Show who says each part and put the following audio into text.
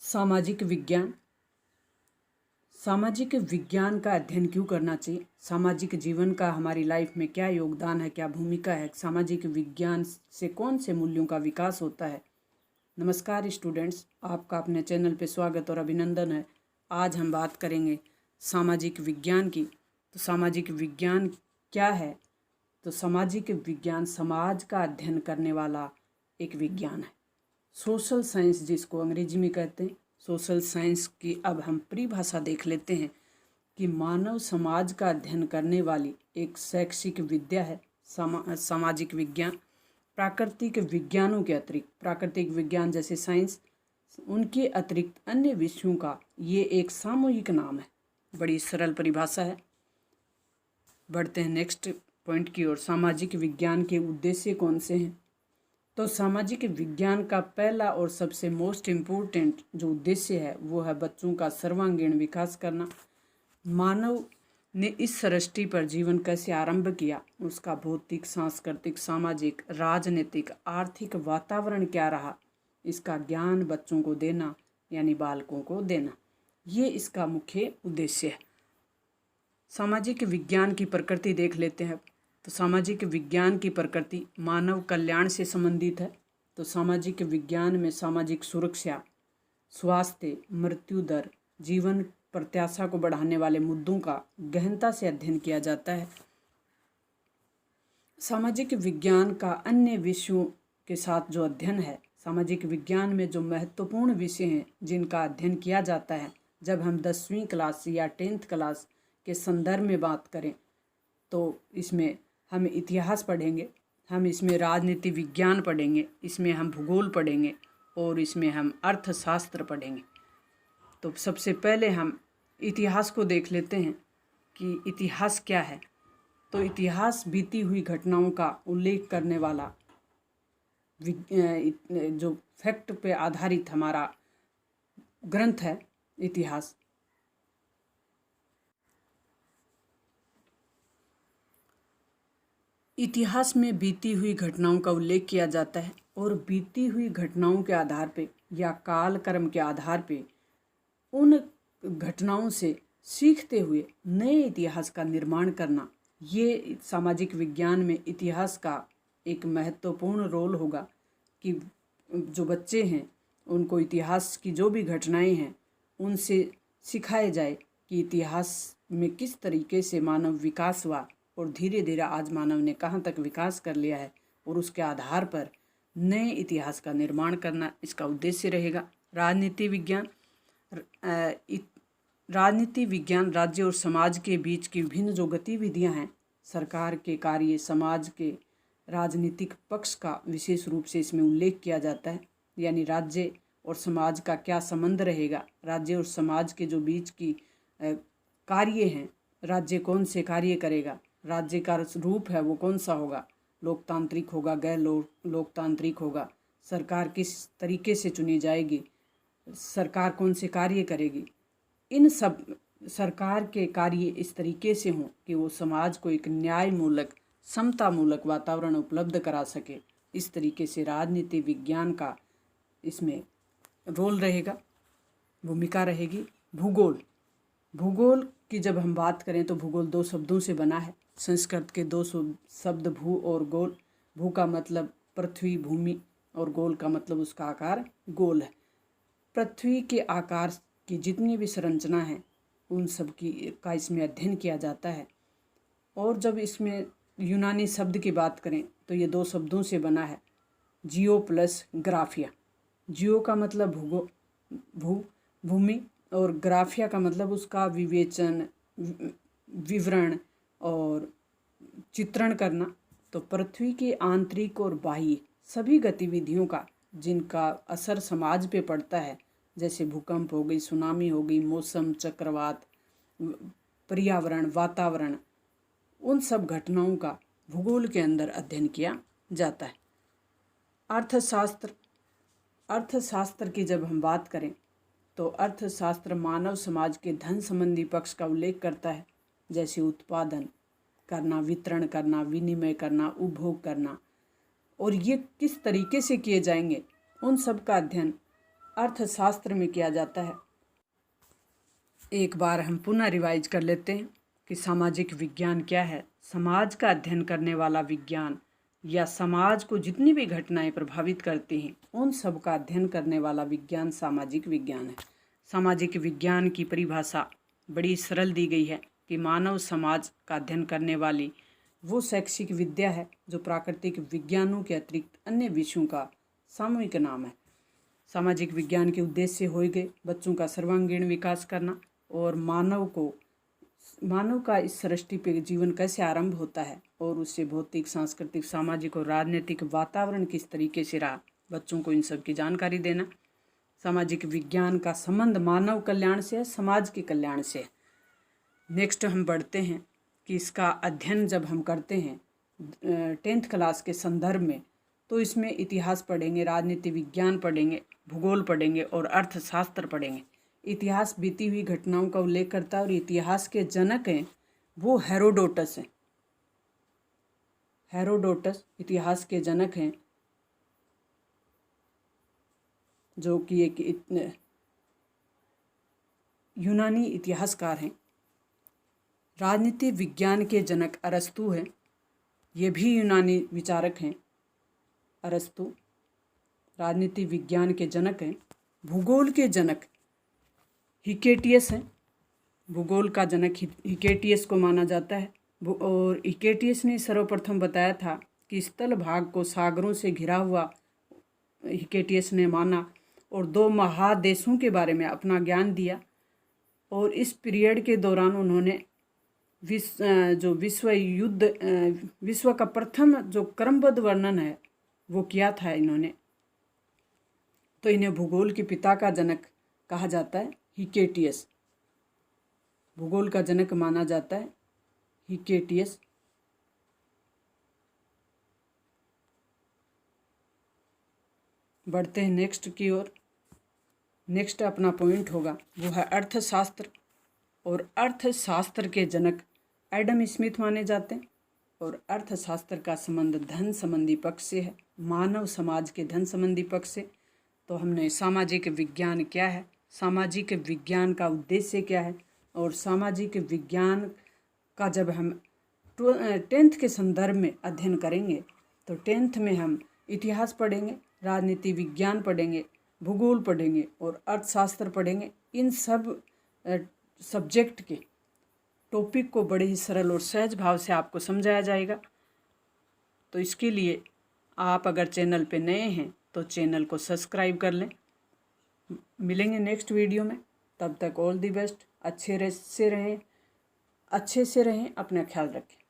Speaker 1: सामाजिक विज्ञान। सामाजिक विज्ञान का अध्ययन क्यों करना चाहिए? सामाजिक जीवन का हमारी लाइफ में क्या योगदान है, क्या भूमिका है? सामाजिक विज्ञान से कौन से मूल्यों का विकास होता है? नमस्कार स्टूडेंट्स, आपका अपने चैनल पे स्वागत और अभिनंदन है। आज हम बात करेंगे सामाजिक विज्ञान की। तो सामाजिक विज्ञान क्या है? तो सामाजिक विज्ञान समाज का अध्ययन करने वाला एक विज्ञान है। सोशल साइंस जिसको अंग्रेजी में कहते हैं, सोशल साइंस की अब हम परिभाषा देख लेते हैं कि मानव समाज का अध्ययन करने वाली एक शैक्षिक विद्या है सामाजिक विज्ञान। प्राकृतिक विज्ञानों के अतिरिक्त, प्राकृतिक विज्ञान जैसे साइंस, उनके अतिरिक्त अन्य विषयों का ये एक सामूहिक नाम है। बड़ी सरल परिभाषा है। बढ़ते हैं नेक्स्ट पॉइंट की ओर। सामाजिक विज्ञान के उद्देश्य कौन से हैं? तो सामाजिक विज्ञान का पहला और सबसे मोस्ट इम्पोर्टेंट जो उद्देश्य है वो है बच्चों का सर्वांगीण विकास करना। मानव ने इस सृष्टि पर जीवन कैसे आरंभ किया, उसका भौतिक, सांस्कृतिक, सामाजिक, राजनीतिक, आर्थिक वातावरण क्या रहा, इसका ज्ञान बच्चों को देना यानी बालकों को देना, ये इसका मुख्य उद्देश्य है। सामाजिक विज्ञान की प्रकृति देख लेते हैं। तो सामाजिक विज्ञान की प्रकृति मानव कल्याण से संबंधित है। तो सामाजिक विज्ञान में सामाजिक सुरक्षा, स्वास्थ्य, मृत्यु दर, जीवन प्रत्याशा को बढ़ाने वाले मुद्दों का गहनता से अध्ययन किया जाता है। सामाजिक विज्ञान का अन्य विषयों के साथ जो अध्ययन है, सामाजिक विज्ञान में जो महत्वपूर्ण विषय हैं जिनका अध्ययन किया जाता है, जब हम 10वीं क्लास या 10th क्लास के संदर्भ में बात करें तो इसमें हम इतिहास पढ़ेंगे, हम इसमें राजनीति विज्ञान पढ़ेंगे, इसमें हम भूगोल पढ़ेंगे और इसमें हम अर्थशास्त्र पढ़ेंगे। तो सबसे पहले हम इतिहास को देख लेते हैं कि इतिहास क्या है। तो इतिहास बीती हुई घटनाओं का उल्लेख करने वाला जो फैक्ट पे आधारित हमारा ग्रंथ है इतिहास। इतिहास में बीती हुई घटनाओं का उल्लेख किया जाता है और बीती हुई घटनाओं के आधार पे या कालक्रम के आधार पे उन घटनाओं से सीखते हुए नए इतिहास का निर्माण करना, ये सामाजिक विज्ञान में इतिहास का एक महत्वपूर्ण रोल होगा कि जो बच्चे हैं उनको इतिहास की जो भी घटनाएं हैं उनसे सिखाया जाए कि इतिहास में किस तरीके से मानव विकास हुआ और धीरे धीरे आज मानव ने कहाँ तक विकास कर लिया है और उसके आधार पर नए इतिहास का निर्माण करना इसका उद्देश्य रहेगा। राजनीति विज्ञान। राजनीति विज्ञान राज्य और समाज के बीच की विभिन्न जो गतिविधियां हैं, सरकार के कार्य, समाज के राजनीतिक पक्ष का विशेष रूप से इसमें उल्लेख किया जाता है। यानी राज्य और समाज का क्या संबंध रहेगा, राज्य और समाज के जो बीच की कार्य हैं, राज्य कौन से कार्य करेगा, राज्य का रूप है वो कौन सा होगा, लोकतांत्रिक होगा, गैर लोकतांत्रिक होगा, सरकार किस तरीके से चुनी जाएगी, सरकार कौन से कार्य करेगी। इन सब सरकार के कार्य इस तरीके से हों कि वो समाज को एक न्यायमूलक, समतामूलक वातावरण उपलब्ध करा सके। इस तरीके से राजनीति विज्ञान का इसमें रोल रहेगा, भूमिका रहेगी। भूगोल। भूगोल की जब हम बात करें तो भूगोल 2 शब्दों से बना है। संस्कृत के 2 शब्द भू और गोल। भू का मतलब पृथ्वी, भूमि, और गोल का मतलब उसका आकार गोल है। पृथ्वी के आकार की जितनी भी संरचना है उन सब का इसमें अध्ययन किया जाता है। और जब इसमें यूनानी शब्द की बात करें तो ये 2 शब्दों से बना है, जियो प्लस ग्राफिया। जियो का मतलब भूमि और ग्राफिया का मतलब उसका विवेचन, विवरण और चित्रण करना। तो पृथ्वी के आंतरिक और बाह्य सभी गतिविधियों का जिनका असर समाज पे पड़ता है, जैसे भूकंप हो गई, सुनामी हो गई, मौसम, चक्रवात, पर्यावरण, वातावरण, उन सब घटनाओं का भूगोल के अंदर अध्ययन किया जाता है। अर्थशास्त्र। अर्थशास्त्र की जब हम बात करें तो अर्थशास्त्र मानव समाज के धन संबंधी पक्ष का उल्लेख करता है, जैसे उत्पादन करना, वितरण करना, विनिमय करना, उपभोग करना, और ये किस तरीके से किए जाएंगे उन सब का अध्ययन अर्थशास्त्र में किया जाता है। एक बार हम पुनः रिवाइज कर लेते हैं कि सामाजिक विज्ञान क्या है। समाज का अध्ययन करने वाला विज्ञान या समाज को जितनी भी घटनाएं प्रभावित करती हैं उन सब का अध्ययन करने वाला विज्ञान सामाजिक विज्ञान है। सामाजिक विज्ञान की परिभाषा बड़ी सरल दी गई है कि मानव समाज का अध्ययन करने वाली वो शैक्षिक विद्या है जो प्राकृतिक विज्ञानों के अतिरिक्त अन्य विषयों का सामूहिक नाम है। सामाजिक विज्ञान के उद्देश्य हो गए बच्चों का सर्वांगीण विकास करना और मानव का इस सृष्टि पे जीवन कैसे आरंभ होता है और उससे भौतिक, सांस्कृतिक, सामाजिक और राजनीतिक वातावरण किस तरीके से रहा, बच्चों को इन सब की जानकारी देना। सामाजिक विज्ञान का संबंध मानव कल्याण से है, समाज के कल्याण से है। नेक्स्ट हम बढ़ते हैं कि इसका अध्ययन जब हम करते हैं 10th क्लास के संदर्भ में तो इसमें इतिहास पढ़ेंगे, राजनीति विज्ञान पढ़ेंगे, भूगोल पढ़ेंगे और अर्थशास्त्र पढ़ेंगे। इतिहास बीती हुई घटनाओं का उल्लेख करता है और इतिहास के जनक हैं वो हेरोडोटस हैं। हेरोडोटस इतिहास के जनक हैं जो कि एक यूनानी इतिहासकार हैं। राजनीति विज्ञान के जनक अरस्तु हैं, ये भी यूनानी विचारक हैं। अरस्तु राजनीति विज्ञान के जनक हैं। भूगोल के जनक हिकेटियस हैं। भूगोल का जनक हिकेटियस को माना जाता है और हिकेटियस ने सर्वप्रथम बताया था कि स्थल भाग को सागरों से घिरा हुआ हिकेटियस ने माना और 2 महादेशों के बारे में अपना ज्ञान दिया। और इस पीरियड के दौरान उन्होंने विश्व का प्रथम जो क्रमबद्ध वर्णन है वो किया था इन्होंने। तो इन्हें भूगोल के पिता का जनक कहा जाता है, हिकेटियस। भूगोल का जनक माना जाता है हिकेटियस। बढ़ते हैं नेक्स्ट की ओर। नेक्स्ट अपना पॉइंट होगा वो है अर्थशास्त्र और अर्थशास्त्र के जनक एडम स्मिथ माने जाते हैं। और अर्थशास्त्र का संबंध धन संबंधी पक्ष से है, मानव समाज के धन संबंधी पक्ष से। तो हमने सामाजिक विज्ञान क्या है, सामाजिक विज्ञान का उद्देश्य क्या है और सामाजिक विज्ञान का जब हम 10th के संदर्भ में अध्ययन करेंगे तो 10th में हम इतिहास पढ़ेंगे, राजनीति विज्ञान पढ़ेंगे, भूगोल पढ़ेंगे और अर्थशास्त्र पढ़ेंगे। इन सब सब्जेक्ट के टॉपिक को बड़े ही सरल और सहज भाव से आपको समझाया जाएगा। तो इसके लिए आप अगर चैनल पे नए हैं तो चैनल को सब्सक्राइब कर लें। मिलेंगे नेक्स्ट वीडियो में, तब तक ऑल दी बेस्ट। अच्छे से रहें, अपना ख्याल रखें।